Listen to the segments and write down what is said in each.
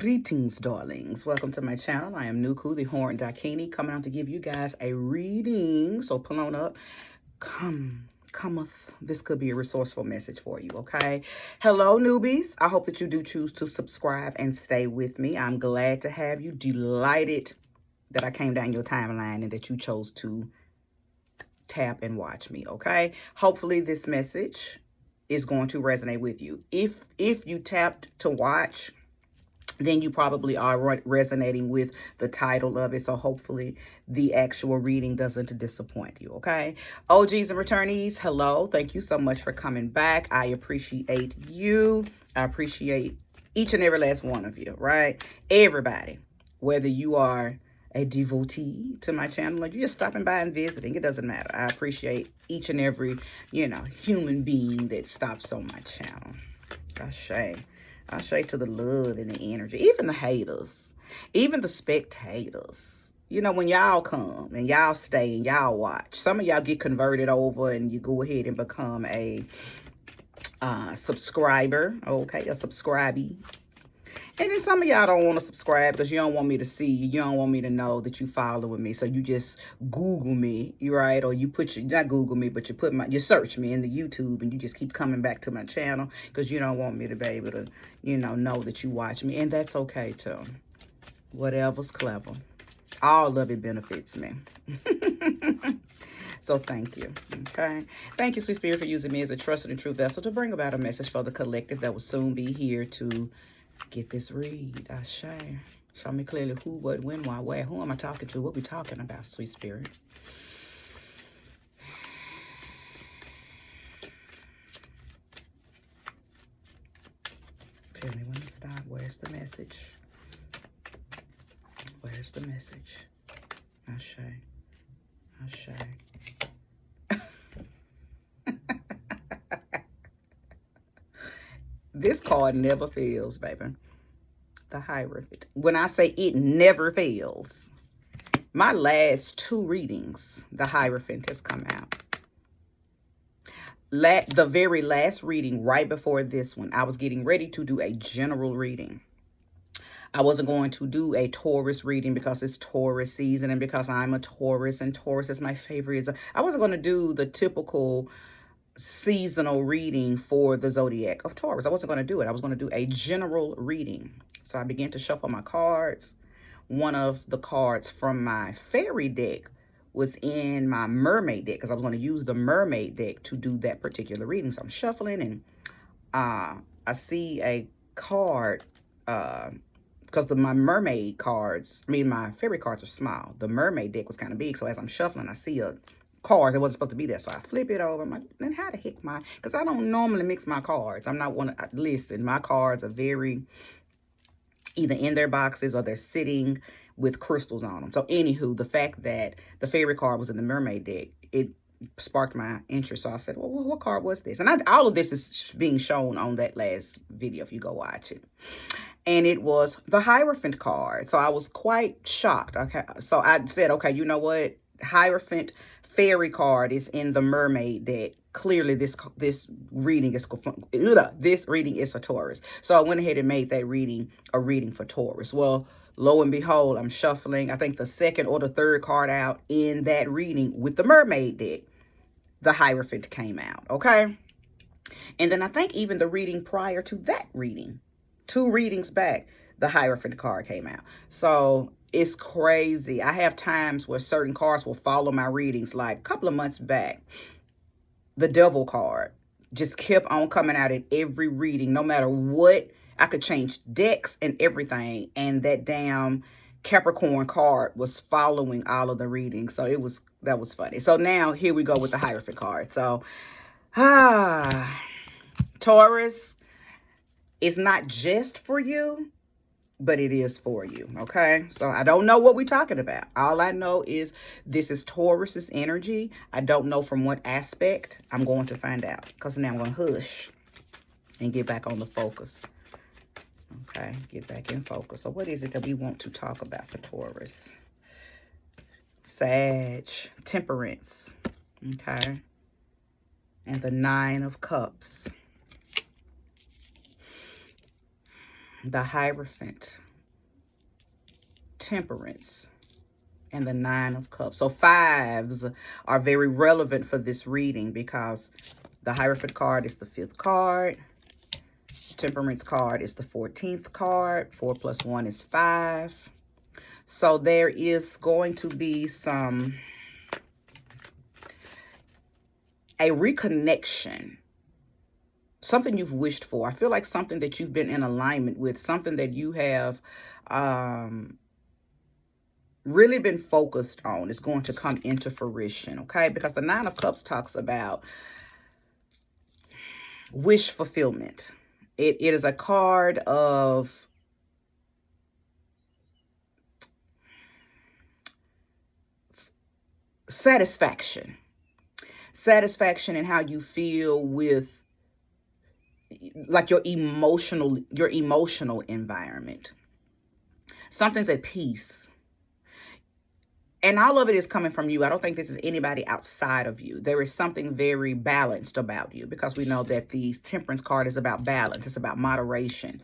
Greetings, darlings. Welcome to my channel. I am Nuku, the Horned Dakini, coming out to give you guys a reading. So pull on up. Cometh. This could be a resourceful message for you, okay? Hello, newbies. I hope that you do choose to subscribe and stay with me. I'm glad to have you. Delighted that I came down your timeline and that you chose to tap and watch me, okay? Hopefully this message is going to resonate with you. If you tapped to watch, then you probably are resonating with the title of it. So hopefully the actual reading doesn't disappoint you, okay? OGs and returnees, hello. Thank you so much for coming back. I appreciate you. I appreciate each and every last one of you, right? Everybody, whether you are a devotee to my channel or you're just stopping by and visiting, it doesn't matter. I appreciate each and every, human being that stops on my channel. I'll show you to the love and the energy, even the haters, even the spectators. You know, when y'all come and y'all stay and y'all watch, some of y'all get converted over and you go ahead and become a subscriber, okay, a subscribee. And then some of y'all don't want to subscribe because you don't want me to see you. You don't want me to know that you following me. So you just Google me, right? Or you put not Google me, but you search me in the YouTube and you just keep coming back to my channel because you don't want me to be able to, know that you watch me. And that's okay too. Whatever's clever. All of it benefits me. So thank you, okay? Thank you, Sweet Spirit, for using me as a trusted and true vessel to bring about a message for the collective that will soon be here to get this read. Show me clearly who, what, when, why, where. Who am I talking to? What we talking about, Sweet Spirit? Tell me when to stop. Where's the message? Where's the message? Ashe. This card never fails, baby. The Hierophant. When I say it never fails, my last two readings, the Hierophant has come out. The very last reading right before this one, I was getting ready to do a general reading. I wasn't going to do a Taurus reading because it's Taurus season and because I'm a Taurus and Taurus is my favorite. I wasn't going to do the typical seasonal reading for the zodiac of Taurus. I wasn't going to do it. I was going to do a general reading. So I began to shuffle my cards. One of the cards from my fairy deck was in my mermaid deck because I was going to use the mermaid deck to do that particular reading. So I'm shuffling and I see a card because my mermaid cards, my fairy cards are small. The mermaid deck was kind of big. So as I'm shuffling, I see a card that wasn't supposed to be there. So I flip it over. I'm like, then how the heck because I don't normally mix my cards. I'm not one to listen. My cards are very either in their boxes or they're sitting with crystals on them. So anywho, the fact that the fairy card was in the mermaid deck, it sparked my interest. So I said, well, what card was this? And all of this is being shown on that last video if you go watch it. And it was the Hierophant card. So I was quite shocked. Okay, so I said, okay, you know what? Hierophant fairy card is in the mermaid deck. Clearly this reading is for Taurus. So I went ahead and made that reading a reading for Taurus. Well, lo and behold, I'm shuffling. I think the second or the third card out in that reading with the mermaid deck, the Hierophant came out, okay? And then I think even the reading prior to that reading, 2 readings back, the Hierophant card came out. So it's crazy. I have times where certain cards will follow my readings. Like a couple of months back, the Devil card just kept on coming out in every reading, no matter what. I could change decks and everything, and that damn Capricorn card was following all of the readings. So that was funny. So now here we go with the Hierophant card. So Taurus is not just for you, but it is for you, okay? So I don't know what we're talking about. All I know is this is Taurus's energy. I don't know from what aspect. I'm going to find out because now I'm going to hush and get back on the focus. Okay, get back in focus. So what is it that we want to talk about for Taurus? Sag, Temperance, okay? And the 9 of Cups. The Hierophant. Temperance, and the Nine of Cups. So fives are very relevant for this reading because the Hierophant card is the 5th card. Temperance card is the 14th card. 4 plus 1 is 5. So there is going to be a reconnection, something you've wished for. I feel like something that you've been in alignment with, something that you have really been focused on is going to come into fruition, okay? Because the Nine of Cups talks about wish fulfillment. It is a card of satisfaction. Satisfaction in how you feel with like your emotional environment. Something's at peace. And all of it is coming from you. I don't think this is anybody outside of you. There is something very balanced about you, because we know that the Temperance card is about balance. It's about moderation.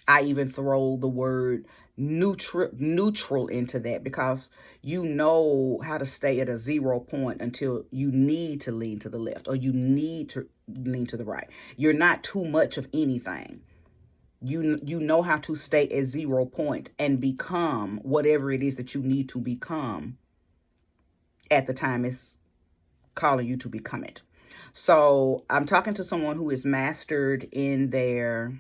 I even throw the word neutral into that, because you know how to stay at a 0 point until you need to lean to the left or you need to lean to the right. You're not too much of anything. You know how to stay at 0 point and become whatever it is that you need to become at the time it's calling you to become it. So I'm talking to someone who is mastered in their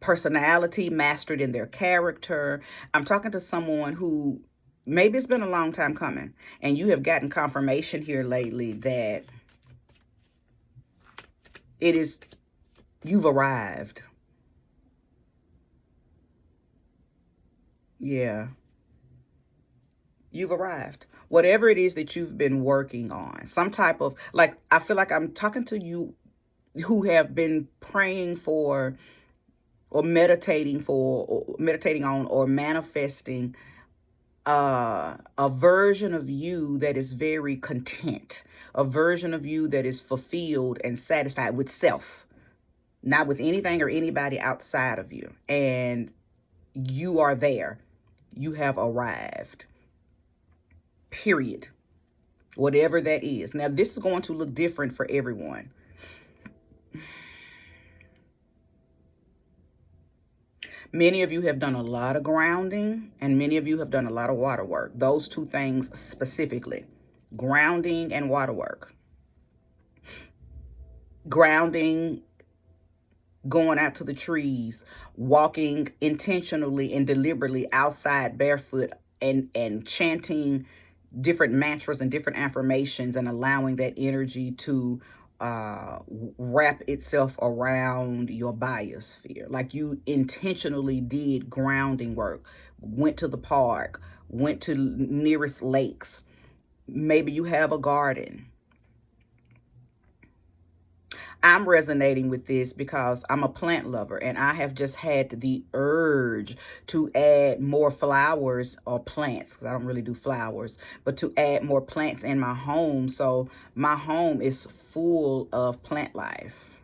personality, mastered in their character. I'm talking to someone who maybe it's been a long time coming, and you have gotten confirmation here lately that you've arrived. Yeah. You've arrived. Whatever it is that you've been working on, some type of, like, I feel like I'm talking to you who have been praying for or meditating on or manifesting a version of you that is very content, a version of you that is fulfilled and satisfied with self, not with anything or anybody outside of you. And you are there. You have arrived. Period. Whatever that is. Now, this is going to look different for everyone. Many of you have done a lot of grounding, and many of you have done a lot of water work. Those two things specifically, grounding and water work. Grounding, going out to the trees, walking intentionally and deliberately outside barefoot, and chanting different mantras and different affirmations, and allowing that energy to wrap itself around your biosphere. Like you intentionally did grounding work, went to the park, went to nearest lakes. Maybe you have a garden. I'm resonating with this because I'm a plant lover, and I have just had the urge to add more flowers or plants, because I don't really do flowers, but to add more plants in my home. So my home is full of plant life.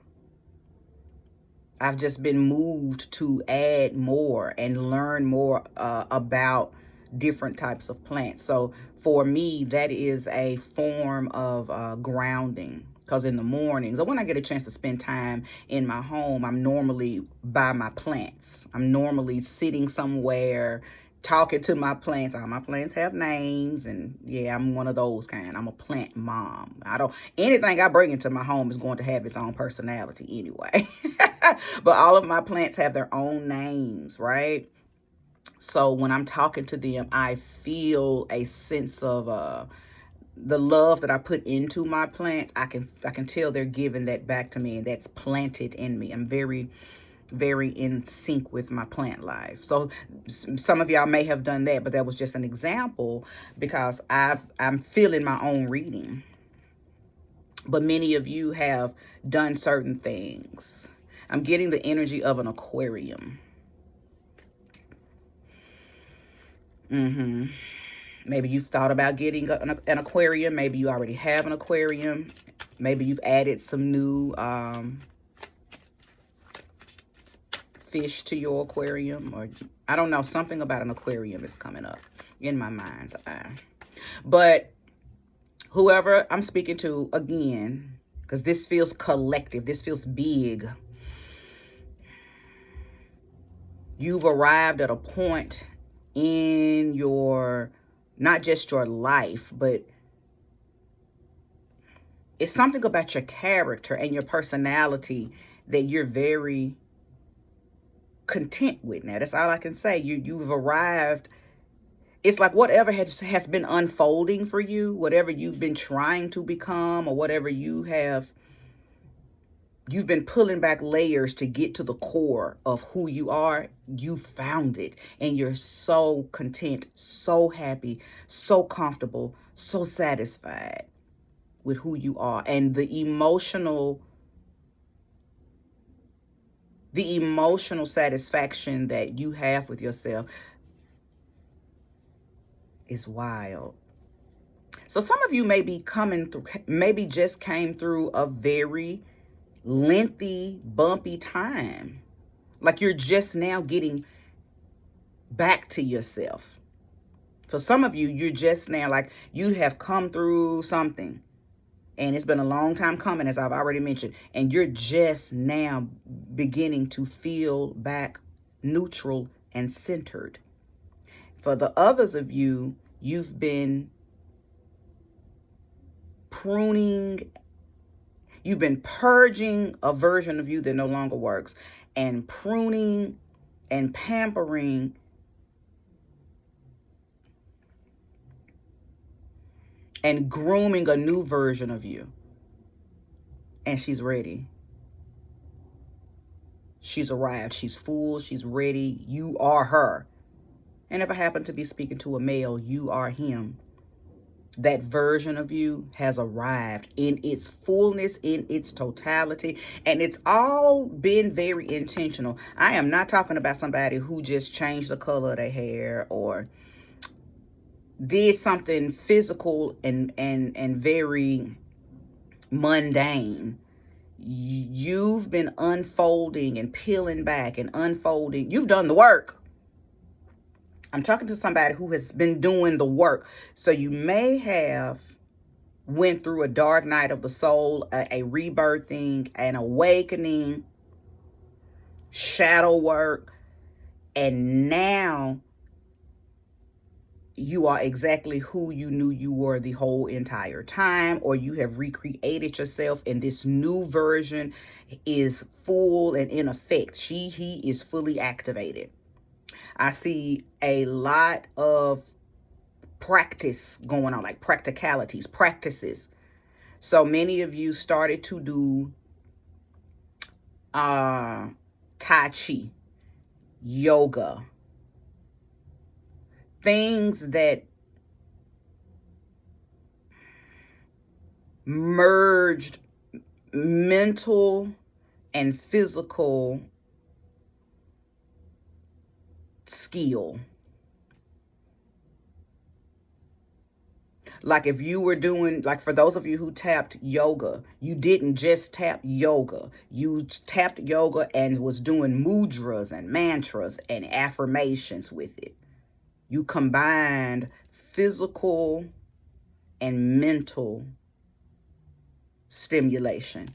I've just been moved to add more and learn more about different types of plants. So for me, that is a form of grounding. Because in the mornings, or when I get a chance to spend time in my home, I'm normally by my plants. I'm normally sitting somewhere talking to my plants. All my plants have names, and yeah, I'm one of those kind. I'm a plant mom. Anything I bring into my home is going to have its own personality anyway. But all of my plants have their own names, right? So when I'm talking to them, I feel a sense of the love that I put into my plants. I can tell they're giving that back to me, and that's planted in me. I'm very, very in sync with my plant life. So some of y'all may have done that, but that was just an example, because I'm feeling my own reading. But many of you have done certain things. I'm getting the energy of an aquarium. Maybe you've thought about getting an aquarium. Maybe you already have an aquarium. Maybe you've added some new fish to your aquarium, or I don't know, something about an aquarium is coming up in my mind's eye. But whoever I'm speaking to, again, because this feels collective, this feels big. You've arrived at a point in your, not just your life, but it's something about your character and your personality that you're very content with now. That's all I can say. You've arrived. It's like whatever has been unfolding for you, whatever you've been trying to become, or whatever you've been pulling back layers to get to the core of who you are. You found it, and you're so content, so happy, so comfortable, so satisfied with who you are. And the emotional satisfaction that you have with yourself is wild. So some of you may be coming through, maybe just came through a very lengthy, bumpy time. Like you're just now getting back to yourself. For some of you, you're just now, like you have come through something, and it's been a long time coming, as I've already mentioned, and you're just now beginning to feel back neutral and centered. For the others of you, you've been pruning, you've been purging a version of you that no longer works, and pruning and pampering and grooming a new version of you. And she's ready. She's arrived. She's full. She's ready. You are her. And if I happen to be speaking to a male, you are him. That version of you has arrived in its fullness, in its totality, and it's all been very intentional. I am not talking about somebody who just changed the color of their hair or did something physical and very mundane. You've been unfolding and peeling back and unfolding. You've done the work. I'm talking to somebody who has been doing the work. So you may have went through a dark night of the soul, a rebirthing, an awakening, shadow work, and now you are exactly who you knew you were the whole entire time, or you have recreated yourself, and this new version is full and in effect. He is fully activated. I see a lot of practice going on, like practices. So many of you started to do Tai Chi, yoga, things that merged mental and physical skill. Like if you were doing, like for those of you who tapped yoga, you didn't just tap yoga. You tapped yoga and was doing mudras and mantras and affirmations with it. You combined physical and mental stimulation.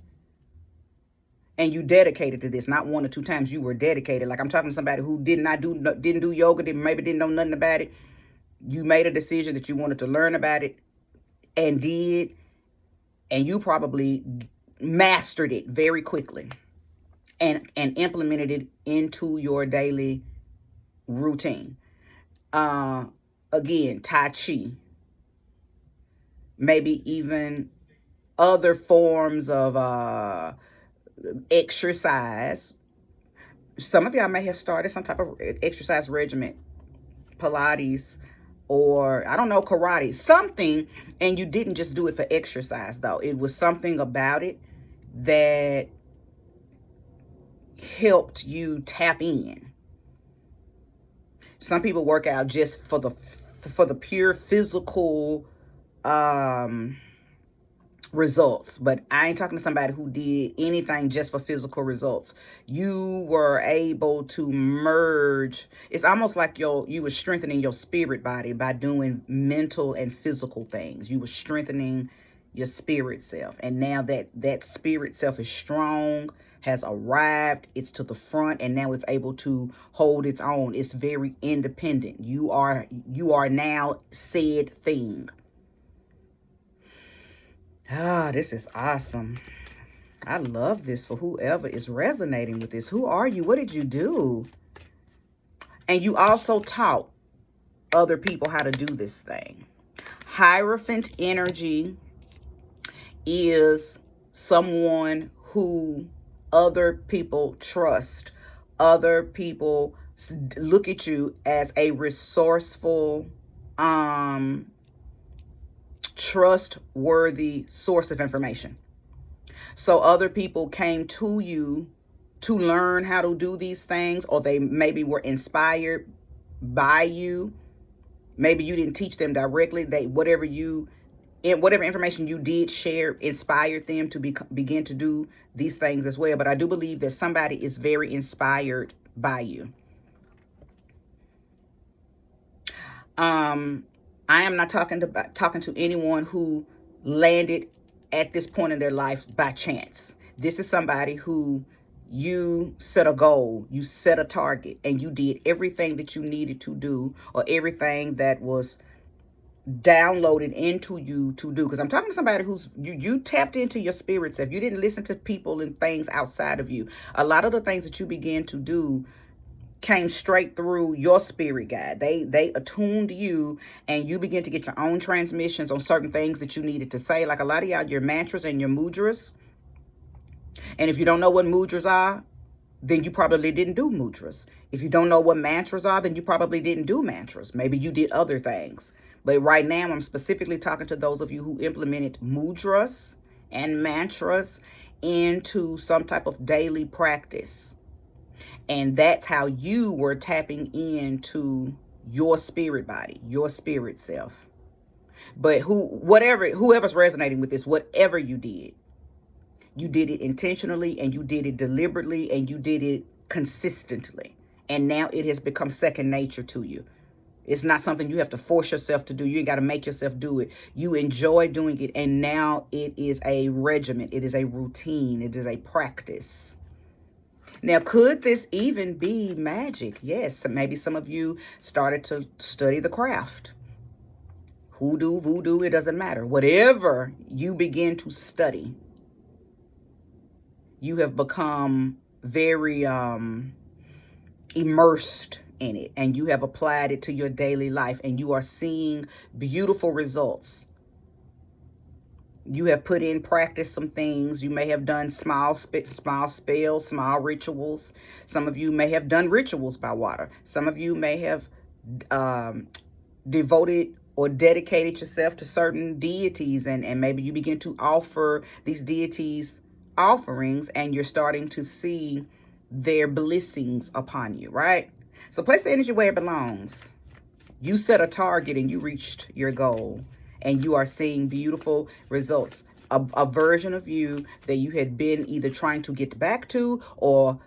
And you dedicated to this, not one or two times. You were dedicated. Like I'm talking to somebody who didn't do yoga, maybe didn't know nothing about it. You made a decision that you wanted to learn about it and did, and you probably mastered it very quickly and implemented it into your daily routine. Again, Tai Chi, maybe even other forms of exercise. Some of y'all may have started some type of exercise regimen, Pilates, or I don't know, karate, something, and you didn't just do it for exercise though. It was something about it that helped you tap in. Some people work out just for the pure physical results. But I ain't talking to somebody who did anything just for physical results. You were able to merge. It's almost like you were strengthening your spirit body by doing mental and physical things. You were strengthening your spirit self, and now that spirit self is strong, has arrived, it's to the front, and now it's able to hold its own. It's very independent. You are now said thing. This is awesome. I love this for whoever is resonating with this. Who are you? What did you do? And you also taught other people how to do this thing. Hierophant energy is someone who other people trust. Other people look at you as a resourceful, trustworthy source of information. So other people came to you to learn how to do these things, or they maybe were inspired by you. Maybe you didn't teach them directly. Whatever information you did share inspired them to begin to do these things as well. But I do believe that somebody is very inspired by you. I am not talking to anyone who landed at this point in their life by chance. This is somebody who you set a goal, you set a target, and you did everything that you needed to do, or everything that was downloaded into you to do. Because I'm talking to somebody who's you tapped into your spirit self. You didn't listen to people and things outside of you. A lot of the things that you began to do came straight through your spirit guide. They attuned you, and you begin to get your own transmissions on certain things that you needed to say. Like a lot of y'all, your mantras and your mudras. And if you don't know what mudras are, then you probably didn't do mudras. If you don't know what mantras are, then you probably didn't do mantras. Maybe you did other things. But right now, I'm specifically talking to those of you who implemented mudras and mantras into some type of daily practice. And that's how you were tapping into your spirit body, your spirit self. But whoever's resonating with this, whatever you did it intentionally, and you did it deliberately, and you did it consistently. And now it has become second nature to you. It's not something you have to force yourself to do. You ain't got to make yourself do it. You enjoy doing it, and now it is a regimen. It is a routine. It is a practice. Now, could this even be magic? Yes, maybe some of you started to study the craft. Hoodoo, voodoo, it doesn't matter. Whatever you begin to study, you have become very immersed in it, and you have applied it to your daily life, and you are seeing beautiful results. You have put in practice some things. You may have done small spells, small rituals. Some of you may have done rituals by water. Some of you may have devoted or dedicated yourself to certain deities, and maybe you begin to offer these deities offerings, and you're starting to see their blessings upon you, right? So place the energy where it belongs. You set a target and you reached your goal, and you are seeing beautiful results. A version of you that you had been either trying to get back to, or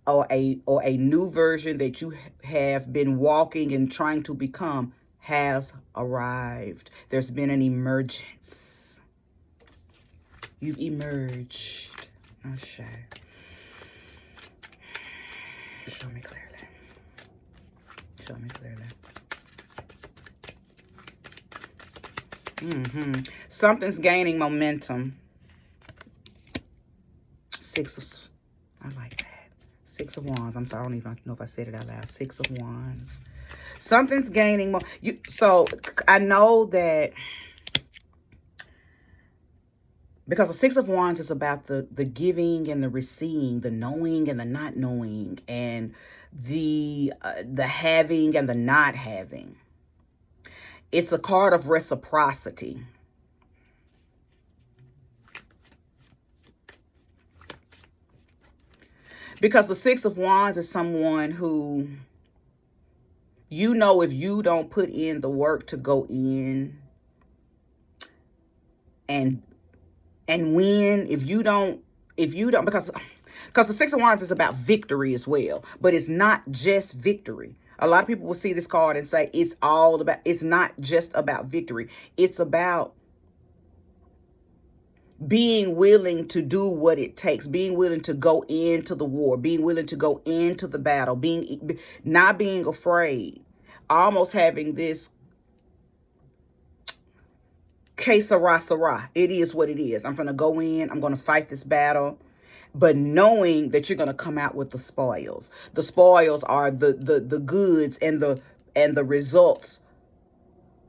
a new version that you have been walking and trying to become has arrived. There's been an emergence. You've emerged. Oh, shit. Show me clearly. Show me clearly. Something's gaining momentum. I like that. 6 of Wands. I'm sorry, I don't even know if I said it out loud. 6 of Wands. Something's gaining more. So I know that because the 6 of Wands is about the giving and the receiving, the knowing and the not knowing, and the having and the not having. It's a card of reciprocity. Because the 6 of Wands is someone who, you know, if you don't put in the work to go in and And when, if you don't, because the Six of Wands is about victory as well, but it's not just victory. A lot of people will see this card and say it's not just about victory. It's about being willing to do what it takes, being willing to go into the war, being willing to go into the battle, not being afraid, almost having this que sera. It is what it is. I'm going to go in, I'm going to fight this battle, but knowing that you're going to come out with the spoils. The spoils are the goods and the results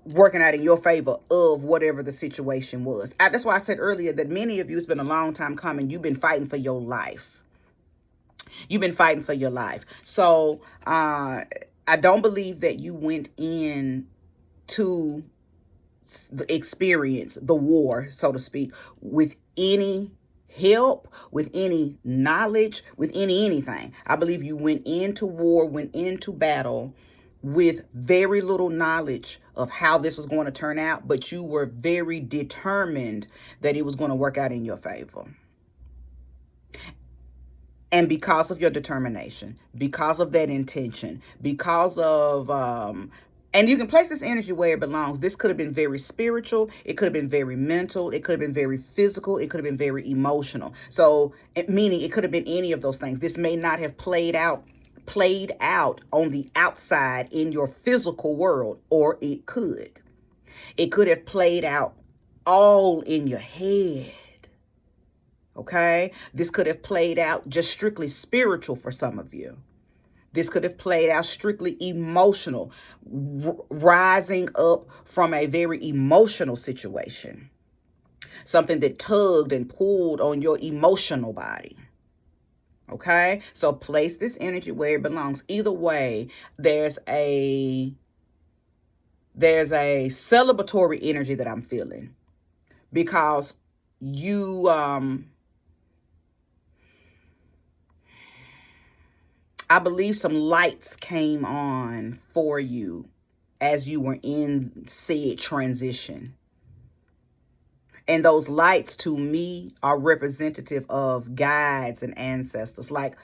working out in your favor of whatever the situation was. That's why I said earlier that many of you, it's been a long time coming. You've been fighting for your life. You've been fighting for your life. So I don't believe that you went in to the experience, the war, so to speak, with any help, with any knowledge, with anything. I believe you went into war, went into battle with very little knowledge of how this was going to turn out, but you were very determined that it was going to work out in your favor. And because of your determination, because of that intention, because of and you can place this energy where it belongs. This could have been very spiritual. It could have been very mental. It could have been very physical. It could have been very emotional. So, meaning it could have been any of those things. This may not have played out on the outside in your physical world, or it could. It could have played out all in your head. Okay? This could have played out just strictly spiritual for some of you. This could have played out strictly emotional, rising up from a very emotional situation. Something that tugged and pulled on your emotional body. Okay? So place this energy where it belongs. Either way, there's a celebratory energy that I'm feeling. Because you I believe some lights came on for you as you were in said transition. And those lights, to me, are representative of guides and ancestors. Like,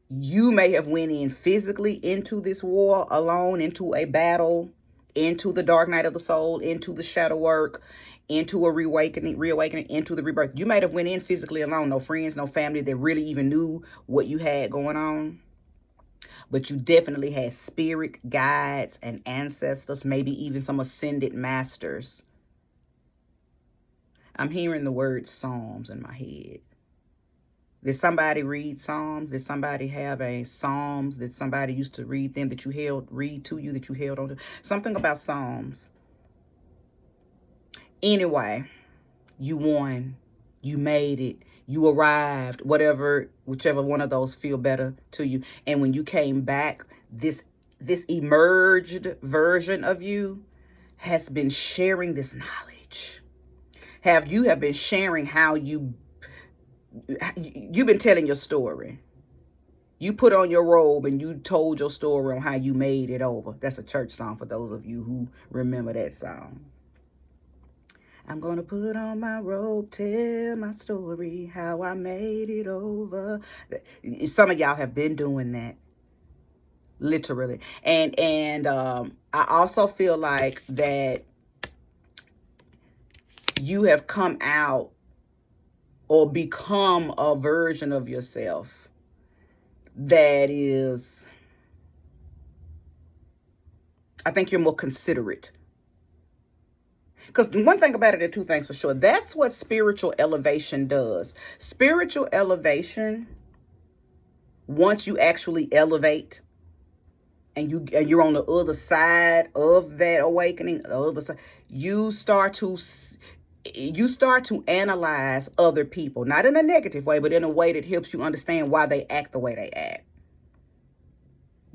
you may have went in physically into this war alone, into a battle, into the dark night of the soul, into the shadow work, into a reawakening, into the rebirth. You might have went in physically alone, no friends, no family that really even knew what you had going on. But you definitely had spirit guides and ancestors, maybe even some ascended masters. I'm hearing the word Psalms in my head. Did somebody read Psalms? Did somebody have a Psalms? Did somebody used to read them that you read to you that you held on to? Something about Psalms. Anyway, you won. You made it. You arrived. Whichever one of those feel better to you. And when you came back, this emerged version of you has been sharing this knowledge. You have been sharing how you've been telling your story. You put on your robe and you told your story on how you made it over. That's a church song for those of you who remember that song. I'm going to put on my robe, tell my story, how I made it over. Some of y'all have been doing that. Literally. And I also feel like that you have come out or become a version of yourself that is, I think you're more considerate. Because one thing about it, there are two things for sure. That's what spiritual elevation does. Spiritual elevation, once you actually elevate and you're on the other side of that awakening, the other side, you start to analyze other people, not in a negative way, but in a way that helps you understand why they act the way they act.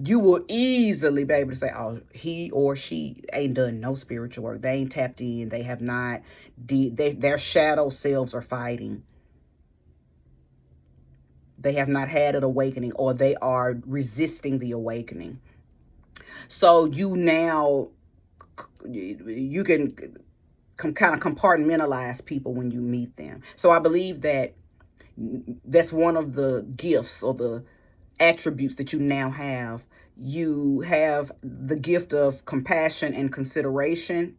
You will easily be able to say, oh, he or she ain't done no spiritual work. They ain't tapped in. They have not their shadow selves are fighting. They have not had an awakening, or they are resisting the awakening. So you can kind of compartmentalize people when you meet them. So I believe that that's one of the gifts or the attributes that you now have. You have the gift of compassion and consideration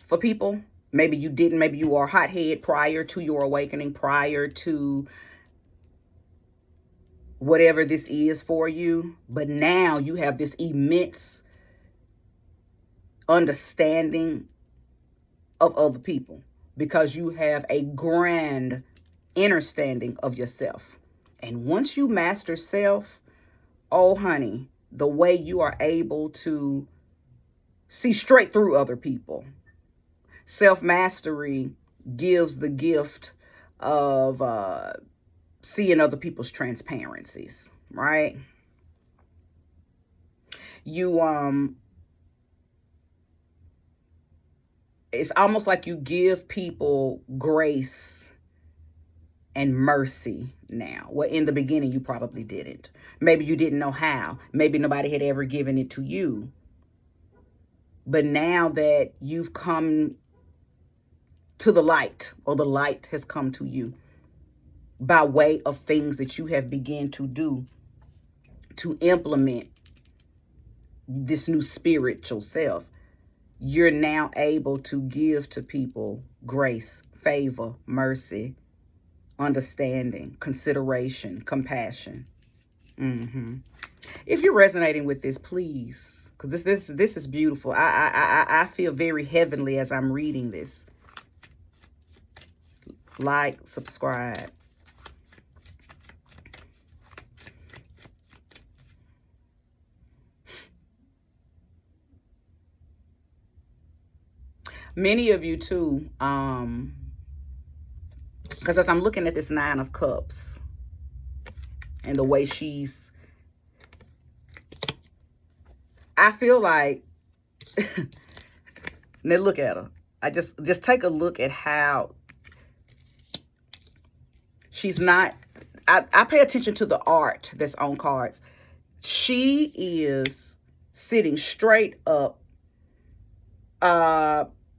for people. Maybe you didn't, maybe you were a hothead prior to your awakening, prior to whatever this is for you. But now you have this immense understanding of other people because you have a grand understanding of yourself. And once you master self, oh honey, the way you are able to see straight through other people. Self-mastery gives the gift of seeing other people's transparencies, right? It's almost like you give people grace and mercy now. Well, in the beginning, you probably didn't. Maybe you didn't know how. Maybe nobody had ever given it to you. But now that you've come to the light, or the light has come to you by way of things that you have begun to do to implement this new spiritual self, you're now able to give to people grace, favor, mercy, understanding, consideration, compassion. If you're resonating with this, please, because this is beautiful. I feel very heavenly as I'm reading this. Like, subscribe. Many of you too, because as I'm looking at this Nine of Cups and the way I feel like, now look at her. I just take a look at how she's not, I pay attention to the art that's on cards. She is sitting straight up.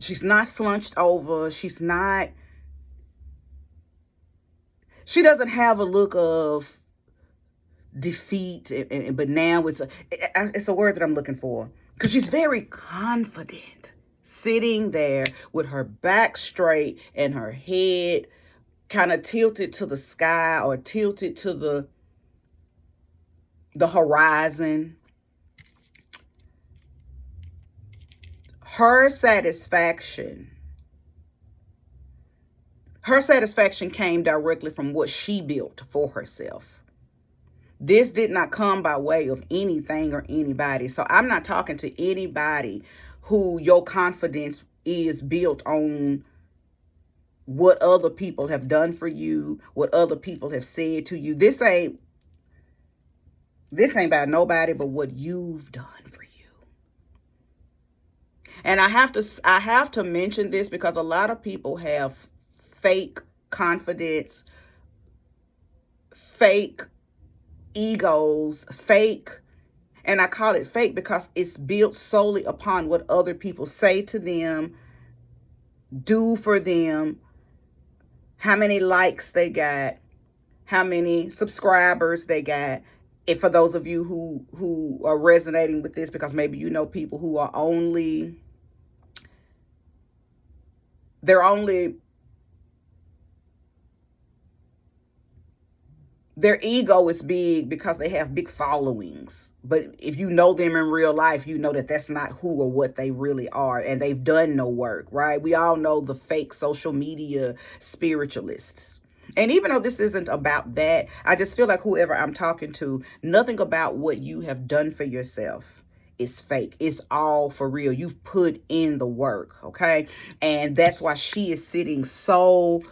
She's not slunched over. She doesn't have a look of defeat, but now it's a word that I'm looking for, because she's very confident, sitting there with her back straight and her head kind of tilted to the sky or tilted to the horizon. Her satisfaction came directly from what she built for herself. This did not come by way of anything or anybody. So I'm not talking to anybody who your confidence is built on what other people have done for you, what other people have said to you. This ain't about nobody but what you've done for you. And I have to mention this because a lot of people have fake confidence, fake egos, fake, and I call it fake because it's built solely upon what other people say to them, do for them, how many likes they got, how many subscribers they got. And for those of you who are resonating with this, because maybe you know people who are their ego is big because they have big followings. But if you know them in real life, you know that that's not who or what they really are. And they've done no work, right? We all know the fake social media spiritualists. And even though this isn't about that, I just feel like whoever I'm talking to, nothing about what you have done for yourself is fake. It's all for real. You've put in the work, okay? And that's why she is sitting so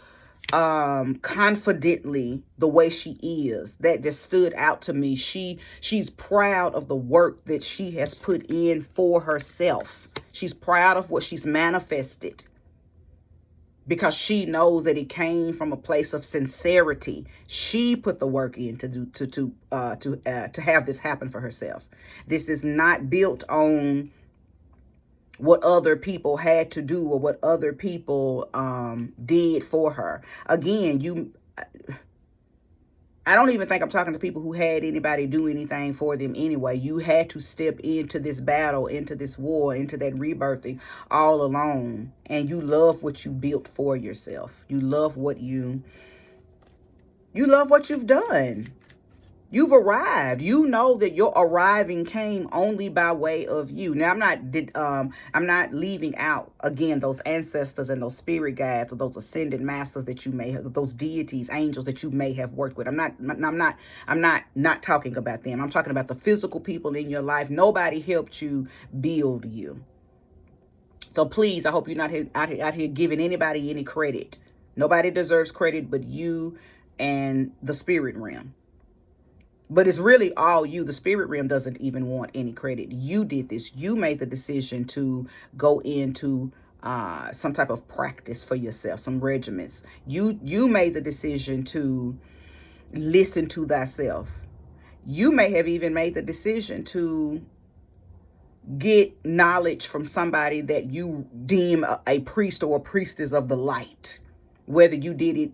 confidently the way she is. That just stood out to me. She's proud of the work that she has put in for herself. She's proud of what she's manifested because she knows that it came from a place of sincerity. She put the work in to have this happen for herself. This is not built on what other people had to do or what other people did for her. Again, I don't even think I'm talking to people who had anybody do anything for them anyway. You had to step into this battle, into this war, into that rebirthing all alone. And you love what you built for yourself. You love what you've done. You've arrived. You know that your arriving came only by way of you. Now, I'm not leaving out again those ancestors and those spirit guides or those ascended masters that you may have, those deities, angels that you may have worked with. I'm not talking about them. I'm talking about the physical people in your life. Nobody helped you build you. So please, I hope you're not out here giving anybody any credit. Nobody deserves credit but you and the spirit realm. But it's really all you. The spirit realm doesn't even want any credit. You did this. You made the decision to go into some type of practice for yourself, some regimens. You made the decision to listen to thyself. You may have even made the decision to get knowledge from somebody that you deem a priest or a priestess of the light. Whether you did it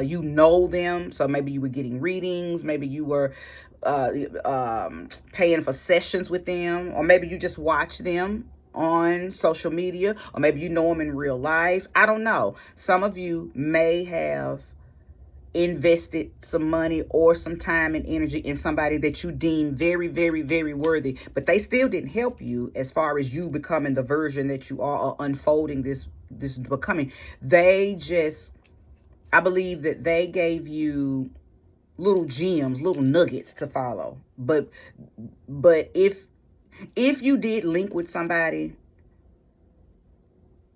you know them, so maybe you were getting readings, maybe you were paying for sessions with them, or maybe you just watch them on social media, or maybe you know them in real life. I don't know. Some of you may have invested some money or some time and energy in somebody that you deem very, very, very worthy, but they still didn't help you as far as you becoming the version that you are, or unfolding this becoming. I believe that they gave you little gems, little nuggets to follow. But if you did link with somebody,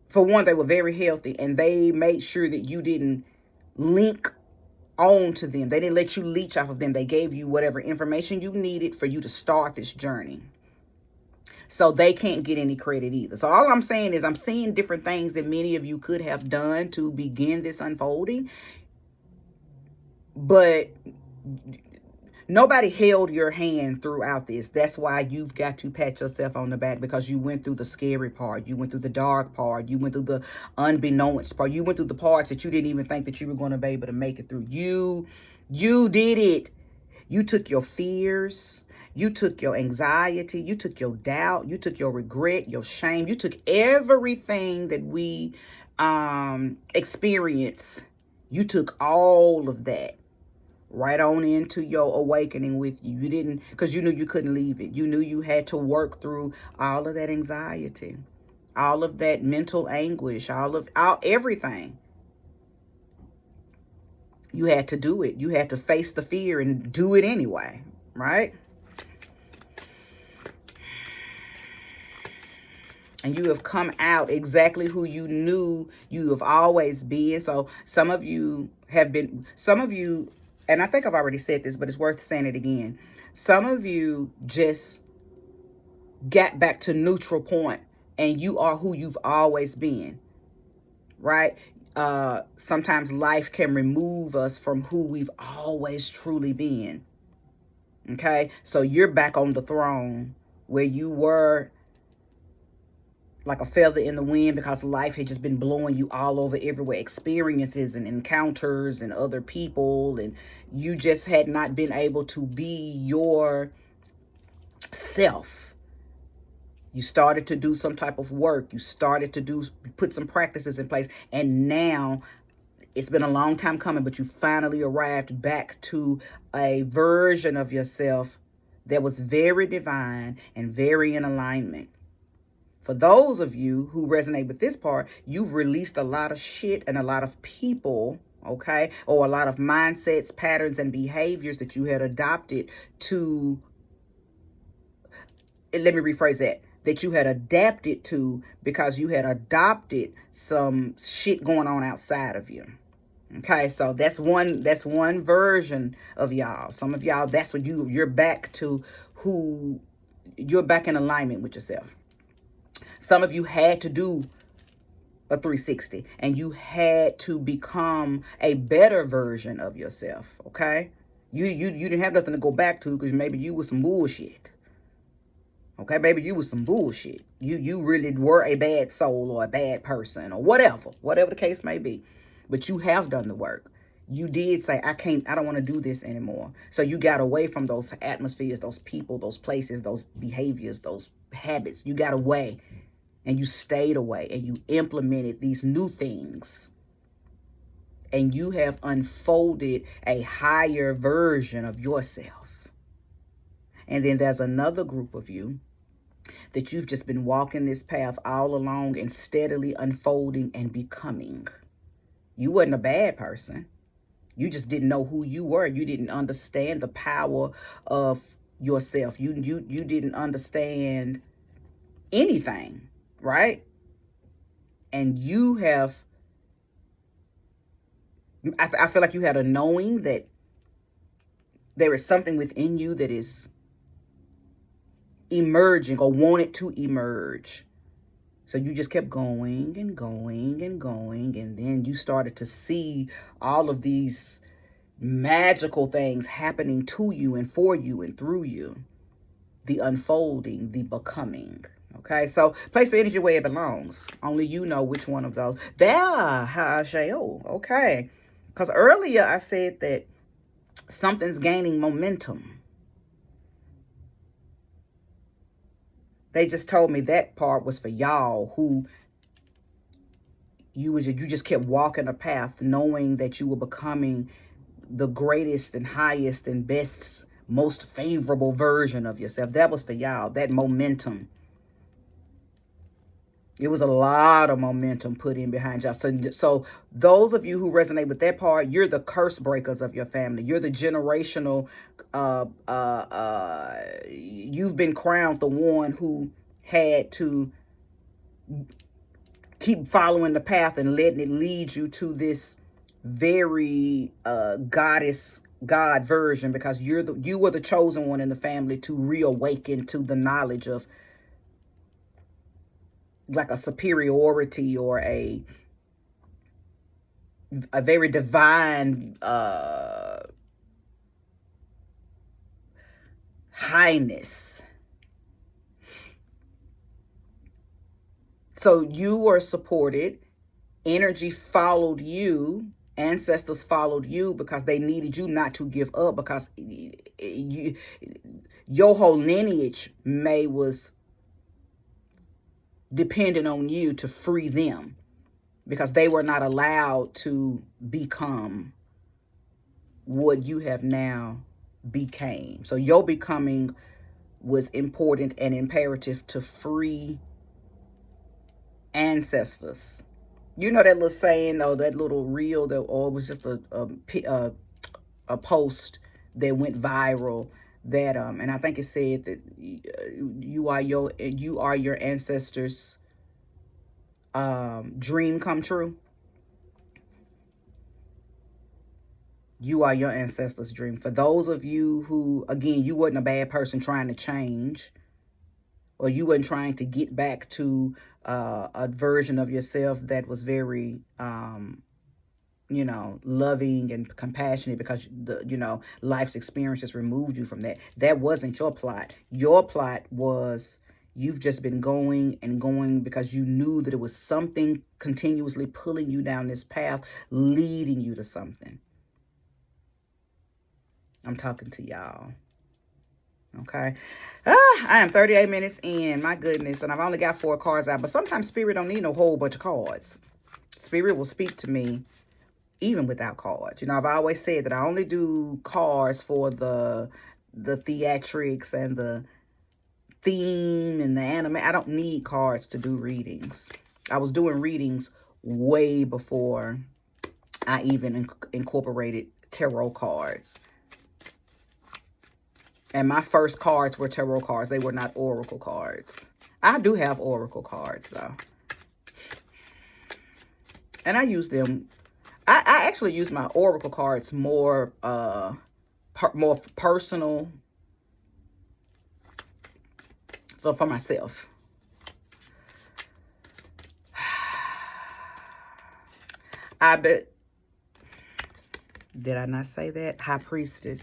for one, they were very healthy and they made sure that you didn't link on to them. They didn't let you leech off of them. They gave you whatever information you needed for you to start this journey. So they can't get any credit either. So all I'm saying is I'm seeing different things that many of you could have done to begin this unfolding. But nobody held your hand throughout this. That's why you've got to pat yourself on the back, because you went through the scary part. You went through the dark part. You went through the unbeknownst part. You went through the parts that you didn't even think that you were going to be able to make it through. You did it. You took your fears. You took your anxiety. You took your doubt. You took your regret, your shame. You took everything that we experience. You took all of that right on into your awakening with you. You didn't, because you knew you couldn't leave it. You knew you had to work through all of that anxiety, all of that mental anguish, all everything. You had to do it. You had to face the fear and do it anyway, right? And you have come out exactly who you knew you have always been. So some of you, and I think I've already said this, but it's worth saying it again. Some of you just got back to neutral point and you are who you've always been, right? Sometimes life can remove us from who we've always truly been. Okay, so you're back on the throne where you were like a feather in the wind, because life had just been blowing you all over everywhere, experiences and encounters and other people, and you just had not been able to be your self. You started to do some type of work. You started to put some practices in place, and now it's been a long time coming, but you finally arrived back to a version of yourself that was very divine and very in alignment. For those of you who resonate with this part, you've released a lot of shit and a lot of people, okay? Or a lot of mindsets, patterns, and behaviors that you had adopted to, let me rephrase that you had adapted to because you had adopted some shit going on outside of you. Okay, so that's one version of y'all. Some of y'all, that's what you're back to, who you're back in alignment with yourself. Some of you had to do a 360 and you had to become a better version of yourself, okay? You didn't have nothing to go back to because maybe you was some bullshit, Okay, baby, you was some bullshit. You really were a bad soul or a bad person or whatever the case may be. But you have done the work. You did say, I don't want to do this anymore. So you got away from those atmospheres, those people, those places, those behaviors, those habits. You got away and you stayed away and you implemented these new things. And you have unfolded a higher version of yourself. And then there's another group of you that you've just been walking this path all along and steadily unfolding and becoming. You wasn't a bad person. You just didn't know who you were. You didn't understand the power of yourself. You didn't understand anything, right? And you have, I feel like you had a knowing that there is something within you that is emerging or wanted to emerge. So you just kept going and going and going. And then you started to see all of these magical things happening to you and for you and through you. The unfolding, the becoming. Okay, so place the energy where it belongs. Only you know which one of those. Okay. Because earlier I said that something's gaining momentum. They just told me that part was for y'all who you just kept walking a path knowing that you were becoming the greatest and highest and best, most favorable version of yourself. That was for y'all, that momentum. It was a lot of momentum put in behind y'all. So those of you who resonate with that part, you're the curse breakers of your family. You're the generational, you've been crowned the one who had to keep following the path and letting it lead you to this very God version, because you were the chosen one in the family to reawaken to the knowledge of like a superiority or a very divine highness. So you were supported. Energy followed you. Ancestors followed you because they needed you not to give up, because your whole lineage was dependent on you to free them, because they were not allowed to become what you have now became. So your becoming was important and imperative to free ancestors. You know that little saying, though, that little reel that, or it was just a post that went viral, that and I think it said that you are your ancestors' dream come true. You are your ancestors' dream. For those of you who, again, you wasn't a bad person trying to change, or you wasn't trying to get back to a version of yourself that was very loving and compassionate, because life's experiences removed you from that. That wasn't your plot. Your plot was, you've just been going and going because you knew that it was something continuously pulling you down this path, leading you to something. I'm talking to y'all. Okay. I am 38 minutes in. My goodness. And I've only got 4 cards out. But sometimes Spirit don't need no whole bunch of cards. Spirit will speak to me even without cards. I've always said that I only do cards for the theatrics and the theme and the anime. I don't need cards to do readings. I was doing readings way before I even incorporated tarot cards. And my first cards were tarot cards. They were not oracle cards. I do have oracle cards, though. And I use them. I actually use my oracle cards more more personal for myself. I bet. Did I not say that? High Priestess.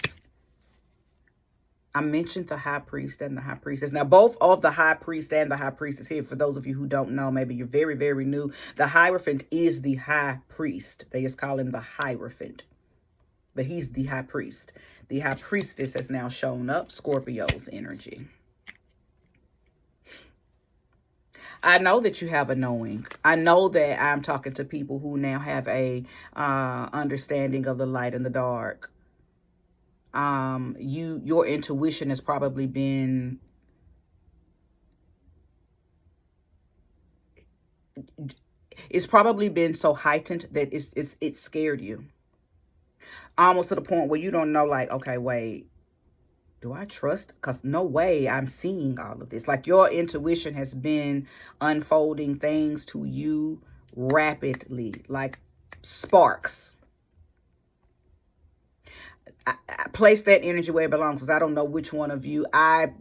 I mentioned the high priest and the high priestess. Now, both of the high priest and the high priestess here, for those of you who don't know, maybe you're very, very new, the Hierophant is the high priest. They just call him the Hierophant, but he's the high priest. The high priestess has now shown up, Scorpio's energy. I know that you have a knowing. I know that I'm talking to people who now have a understanding of the light and the dark. Your intuition has probably been, it's probably been so heightened that it scared you, almost to the point where you don't know, like, okay, wait, do I trust? Because no way I'm seeing all of this. Like, your intuition has been unfolding things to you rapidly, like sparks. I place that energy where it belongs, because I don't know which one of you. I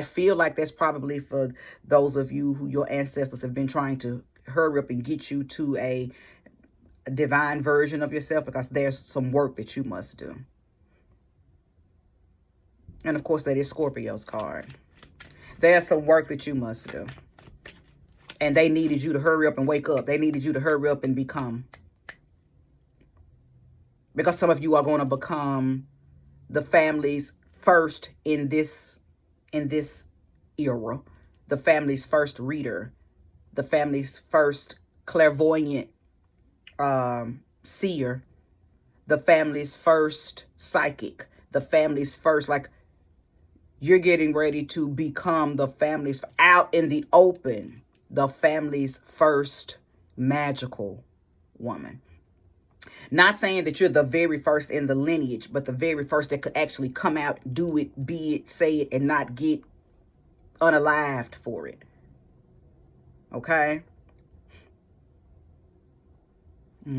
feel like that's probably for those of you who your ancestors have been trying to hurry up and get you to a divine version of yourself, because there's some work that you must do. And of course, that is Scorpio's card. There's some work that you must do. And they needed you to hurry up and wake up. They needed you to hurry up and become. Because some of you are going to become the family's first in this era. The family's first reader. The family's first clairvoyant seer. The family's first psychic. The family's first, like, you're getting ready to become the family's, out in the open, the family's first magical woman. Not saying that you're the very first in the lineage, but the very first that could actually come out, do it, be it, say it, and not get unalived for it. Okay? Show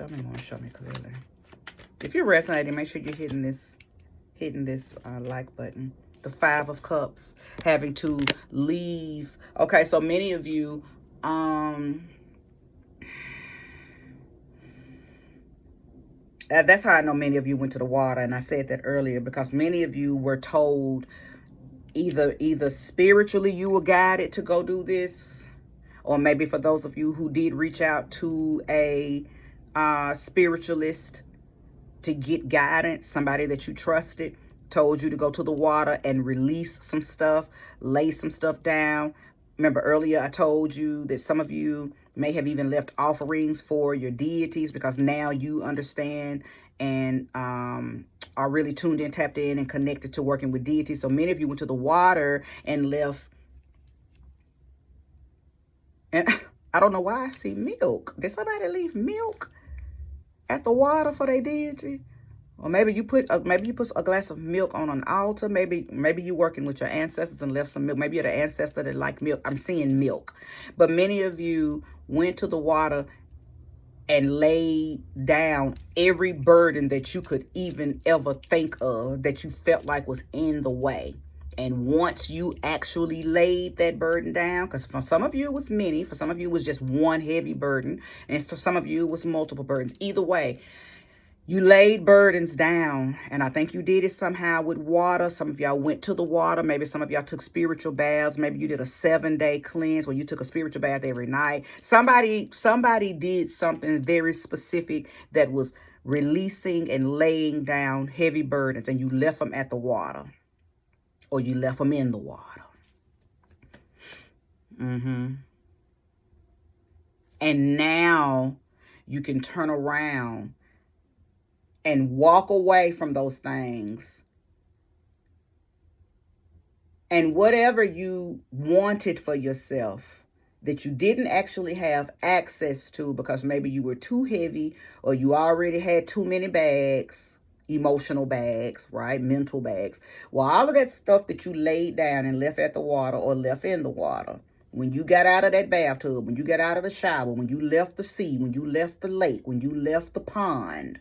me more, show me clearly. If you're resonating, make sure you're hitting this like button. The Five of Cups, having to leave. Okay, so many of you, that's how I know many of you went to the water, and I said that earlier, because many of you were told either spiritually you were guided to go do this, or maybe for those of you who did reach out to a spiritualist to get guidance, somebody that you trusted told you to go to the water and release some stuff, lay some stuff down. Remember earlier I told you that some of you may have even left offerings for your deities, because now you understand and are really tuned in, tapped in, and connected to working with deities. So many of you went to the water and left. And I don't know why I see milk. Did somebody leave milk at the water for their deity? Or maybe you put a glass of milk on an altar. Maybe you're working with your ancestors and left some milk. Maybe you're the ancestor that like milk. I'm seeing milk. But many of you went to the water and laid down every burden that you could even ever think of that you felt like was in the way. And once you actually laid that burden down, because for some of you it was many, for some of you it was just one heavy burden, and for some of you it was multiple burdens. Either way, you laid burdens down, and I think you did it somehow with water. Some of y'all went to the water. Maybe some of y'all took spiritual baths. Maybe you did a 7-day cleanse where you took a spiritual bath every night. Somebody did something very specific that was releasing and laying down heavy burdens, and you left them at the water, or you left them in the water. And now you can turn around and walk away from those things, and whatever you wanted for yourself that you didn't actually have access to because maybe you were too heavy, or you already had too many bags, emotional bags, right? Mental bags. Well, all of that stuff that you laid down and left at the water or left in the water, when you got out of that bathtub, when you got out of the shower, when you left the sea, when you left the lake, when you left the pond,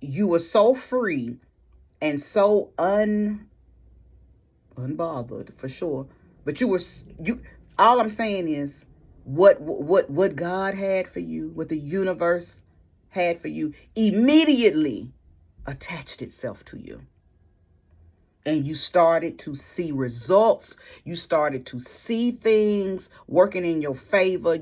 you were so free and so unbothered, for sure. But all I'm saying is what God had for you, what the universe had for you immediately attached itself to you. And you started to see results. You started to see things working in your favor.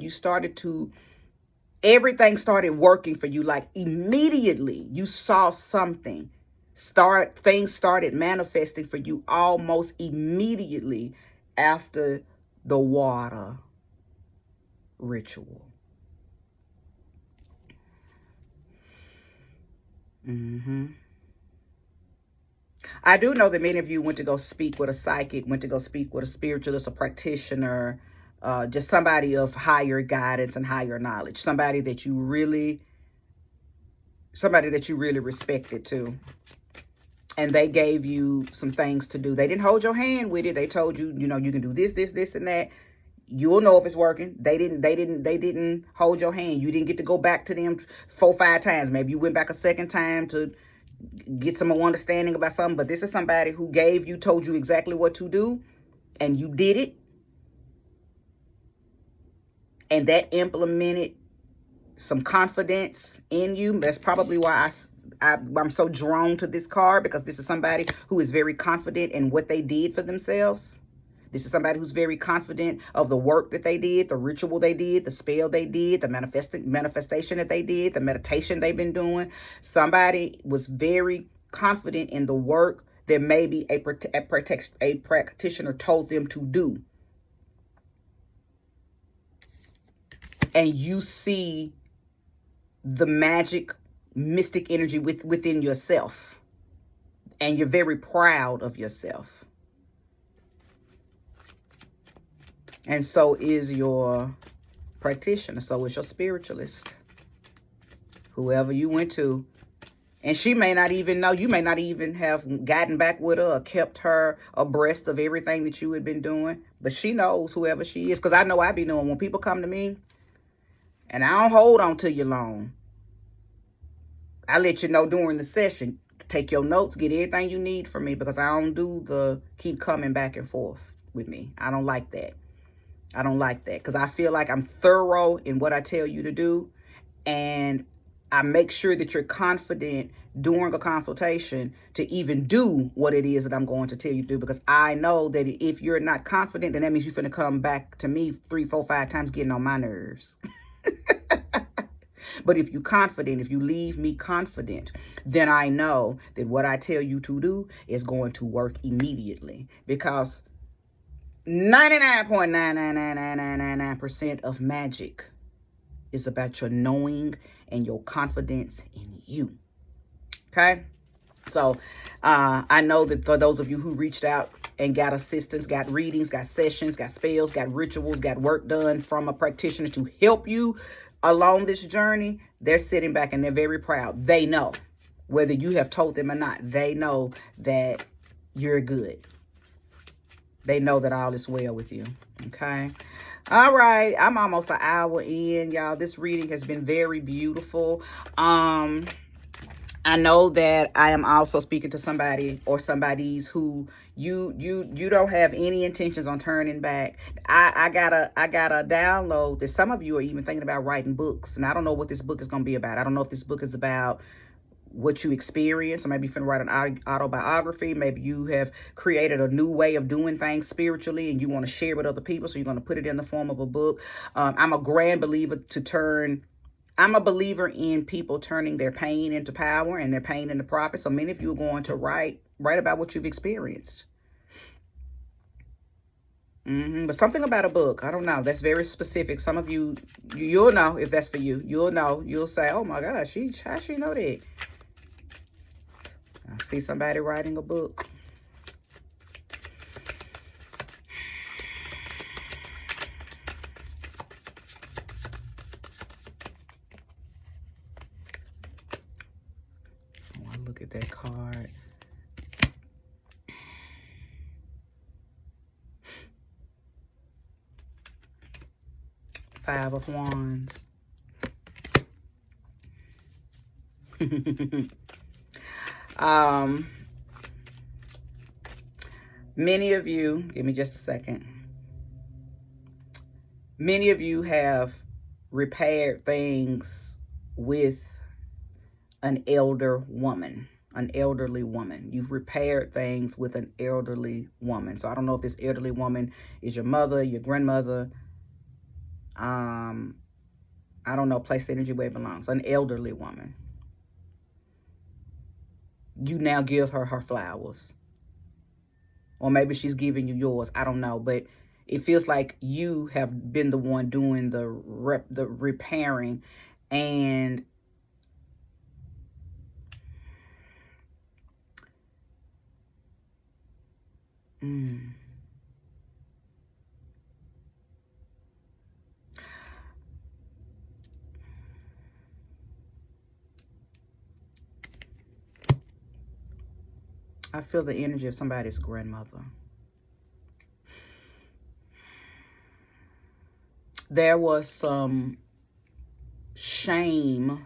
Everything started working for you. Like immediately you saw something. Things started manifesting for you almost immediately after the water ritual. I do know that many of you went to go speak with a psychic, went to go speak with a spiritualist, a practitioner, just somebody of higher guidance and higher knowledge, somebody that you really respected too. And they gave you some things to do. They didn't hold your hand with it. They told you, you can do this, this, this, and that. You'll know if it's working. They didn't hold your hand. You didn't get to go back to them 4, 5 times. Maybe you went back a second time to get some understanding about something. But this is somebody who told you exactly what to do, and you did it. And that implemented some confidence in you. That's probably why I'm so drawn to this card, because this is somebody who is very confident in what they did for themselves. This is somebody who's very confident of the work that they did, the ritual they did, the spell they did, the manifestation that they did, the meditation they've been doing. Somebody was very confident in the work that maybe a practitioner told them to do. And you see the magic, mystic energy within yourself. And you're very proud of yourself. And so is your practitioner. So is your spiritualist. Whoever you went to. And she may not even know. You may not even have gotten back with her or kept her abreast of everything that you had been doing. But she knows, whoever she is. Because I know I be knowing when people come to me. And I don't hold on to you long. I let you know during the session. Take your notes. Get everything you need from me. Because I don't do the keep coming back and forth with me. I don't like that. I don't like that, because I feel like I'm thorough in what I tell you to do, and I make sure that you're confident during a consultation to even do what it is that I'm going to tell you to do, because I know that if you're not confident, then that means you're going to come back to me 3, 4, 5 times getting on my nerves. But if you're confident, if you leave me confident, then I know that what I tell you to do is going to work immediately, because 99.99999% of magic is about your knowing and your confidence in you. Okay? So I know that for those of you who reached out and got assistance, got readings, got sessions, got spells, got rituals, got work done from a practitioner to help you along this journey, they're sitting back and they're very proud. They know, whether you have told them or not, they know that you're good. They know that all is well with you. Okay. All right. I'm almost an hour in, y'all. This reading has been very beautiful. I know that I am also speaking to somebody or somebody's who you don't have any intentions on turning back. I got a download that some of you are even thinking about writing books, and I don't know what this book is going to be about. I don't know if this book is about what you experience, or maybe you're finna write an autobiography. Maybe you have created a new way of doing things spiritually and you want to share with other people, so you're going to put it in the form of a book. I'm a believer in people turning their pain into power and their pain into profit. So many of you are going to write about what you've experienced. But something about a book, I don't know, that's very specific. Some of you'll know if that's for you. You'll know. You'll say, oh my gosh, how she know that? I see somebody writing a book. Oh, I look at that card. Five of Wands. Many of you, give me just a second. Many of you have repaired things with an elder woman, an elderly woman. You've repaired things with an elderly woman. So I don't know if this elderly woman is your mother, your grandmother. I don't know, place the energy where it belongs. An elderly woman. You now give her her flowers. Or maybe she's giving you yours. I don't know. But it feels like you have been the one doing the repairing. And I feel the energy of somebody's grandmother. There was some shame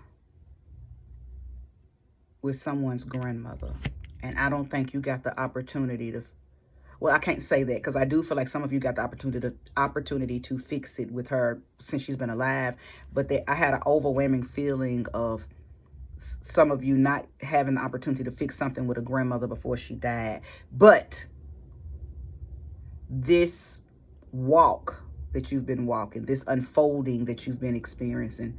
with someone's grandmother. And I don't think you got the opportunity to, well, I can't say that because I do feel like some of you got the opportunity to fix it with her since she's been alive. But I had an overwhelming feeling of some of you not having the opportunity to fix something with a grandmother before she died. But this walk that you've been walking, this unfolding that you've been experiencing,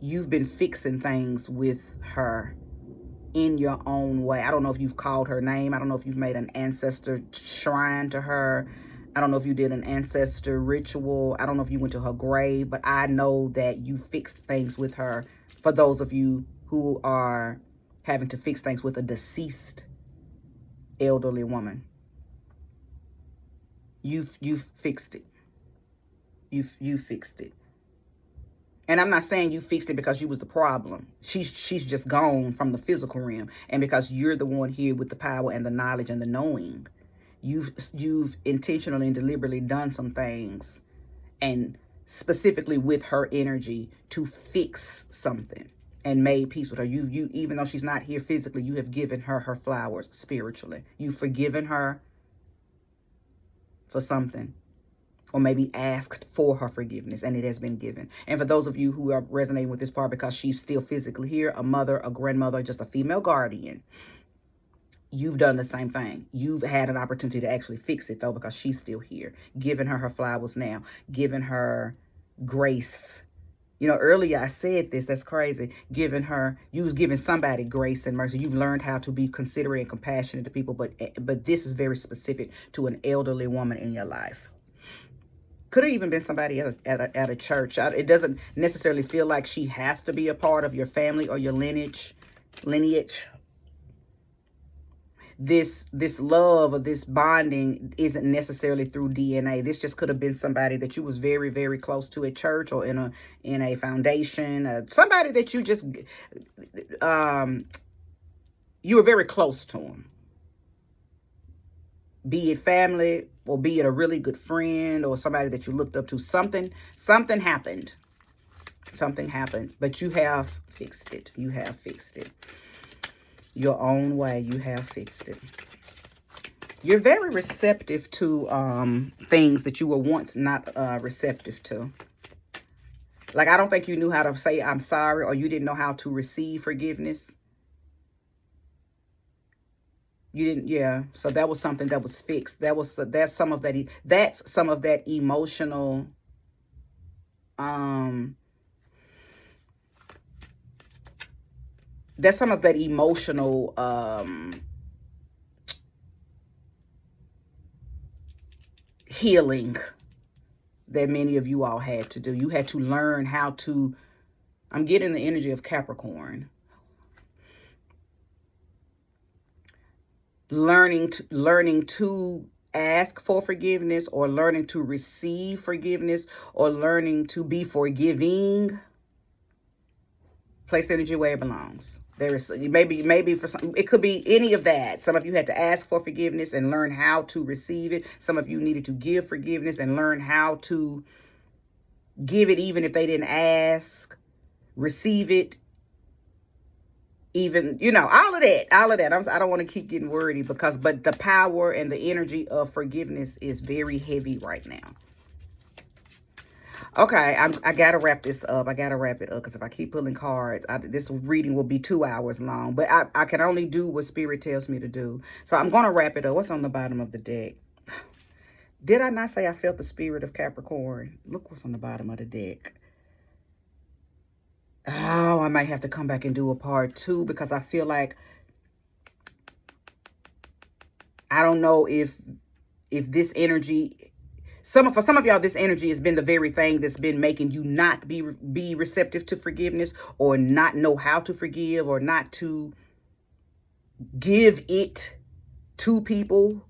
you've been fixing things with her in your own way. I don't know if you've called her name. I don't know if you've made an ancestor shrine to her. I don't know if you did an ancestor ritual. I don't know if you went to her grave, but I know that you fixed things with her. For those of you who are having to fix things with a deceased elderly woman, you've fixed it. You fixed it. And I'm not saying you fixed it because you was the problem. She's just gone from the physical realm. And because you're the one here with the power and the knowledge and the knowing, you've intentionally and deliberately done some things, and specifically with her energy, to fix something and made peace with her. You even though she's not here physically, you have given her her flowers spiritually. You've forgiven her for something. Or maybe asked for her forgiveness, and it has been given. And for those of you who are resonating with this part because she's still physically here, a mother, a grandmother, just a female guardian, you've done the same thing. You've had an opportunity to actually fix it, though, because she's still here. Giving her her flowers now. Giving her grace. You know, earlier I said this, that's crazy. You was giving somebody grace and mercy. You've learned how to be considerate and compassionate to people, but this is very specific to an elderly woman in your life. Could have even been somebody at a church. It doesn't necessarily feel like she has to be a part of your family or your lineage. This love or this bonding isn't necessarily through DNA. This just could have been somebody that you was very, very close to at church or in a foundation. Somebody that you just you were very close to them. Be it family, or be it a really good friend, or somebody that you looked up to. Something happened. Something happened. But you have fixed it. You have fixed it. Your own way, you have fixed it. You're very receptive to things that you were once not receptive to. Like, I don't think you knew how to say I'm sorry, or you didn't know how to receive forgiveness. You didn't, yeah. So that was something that was fixed. That's some of that emotional healing that many of you all had to do. You had to learn how to, I'm getting the energy of Capricorn. Learning to ask for forgiveness, or learning to receive forgiveness, or learning to be forgiving. Place energy where it belongs. There is maybe for some, it could be any of that. Some of you had to ask for forgiveness and learn how to receive it. Some of you needed to give forgiveness and learn how to give it even if they didn't ask. Receive it. Even, all of that. I don't want to keep getting wordy but the power and the energy of forgiveness is very heavy right now. Okay, I gotta wrap this up. I gotta wrap it up because if I keep pulling cards, this reading will be 2 hours long. But I can only do what Spirit tells me to do. So I'm gonna wrap it up. What's on the bottom of the deck? Did I not say I felt the spirit of Capricorn? Look what's on the bottom of the deck. Oh, I might have to come back and do a part 2 because I feel like I don't know if this energy, for some of y'all, this energy has been the very thing that's been making you not be receptive to forgiveness, or not know how to forgive, or not to give it to people.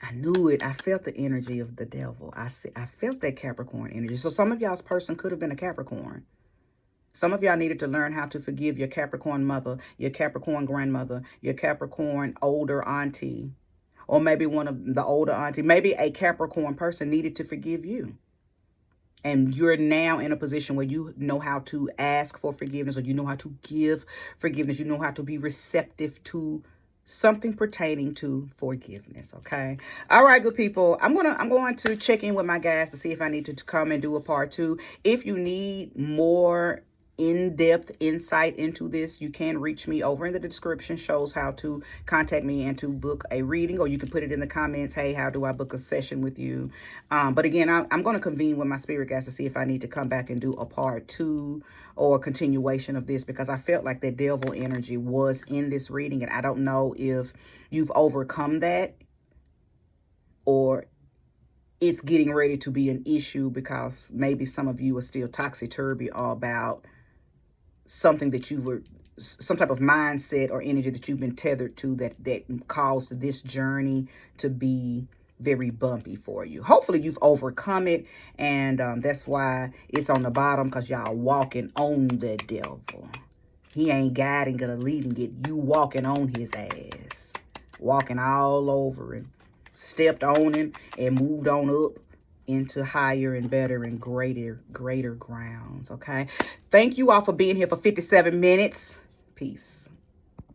I knew it. I felt the energy of the devil. I felt that Capricorn energy. So some of y'all's person could have been a Capricorn. Some of y'all needed to learn how to forgive your Capricorn mother, your Capricorn grandmother, your Capricorn older auntie, or maybe one of the older auntie. Maybe a Capricorn person needed to forgive you. And you're now in a position where you know how to ask for forgiveness, or you know how to give forgiveness. You know how to be receptive to something pertaining to forgiveness. Okay. All right, good people. I'm going to check in with my guys to see if I need to come and do a part 2. If you need more in-depth insight into this, you can reach me. Over in the description shows how to contact me and to book a reading, or you can put it in the comments, hey, how do I book a session with you? But again, I'm going to convene with my spirit guides to see if I need to come back and do a part 2 or a continuation of this, because I felt like that devil energy was in this reading, and I don't know if you've overcome that, or it's getting ready to be an issue because maybe some of you are still toxic-turvy about something that you were, some type of mindset or energy that you've been tethered to, that caused this journey to be very bumpy for you. Hopefully you've overcome it, and that's why it's on the bottom, because y'all walking on the devil. He ain't guiding or leading it. You walking on his ass, walking all over him, stepped on him, and moved on up into higher and better and greater grounds. Okay, thank you all for being here for 57 minutes. Peace.